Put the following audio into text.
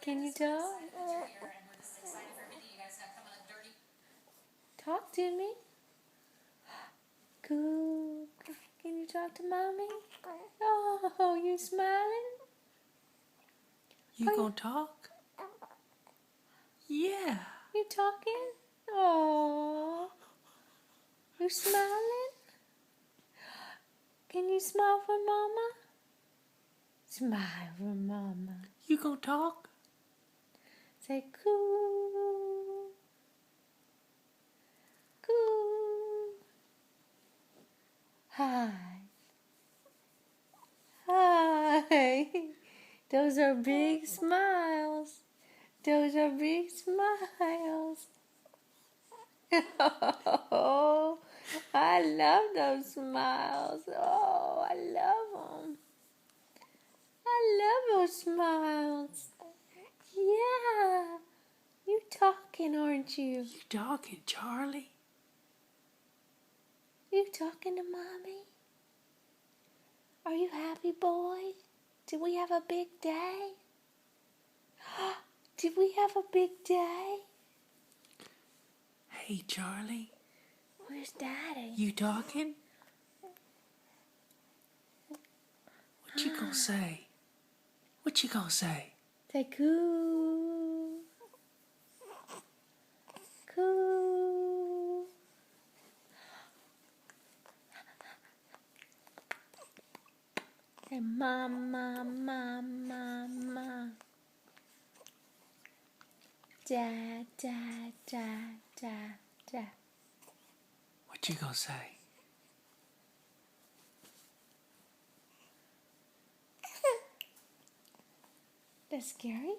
Can you talk? Talk to me. Cool. Can you talk to mommy? Oh, you smiling? You gonna talk? Yeah. You talking? Oh, you smiling? Can you smile for mama? Smile for mama. You gonna talk? Say coo. Coo. Hi. Hi. Those are big smiles. Those are big smiles. Oh, I love those smiles. Oh, I love them. I love those smiles. Yeah. You talking, aren't you? You talking, Charlie? You talking to mommy? Are you happy, boy? Did we have a big day? Did we have a big day? Hey, Charlie. Where's Daddy? You talking? What you gonna say? What you gonna say? Say coo. Coo. Say mama, mama, mama. Dad, dad, dad, dad, dad. What you gonna say? That's scary.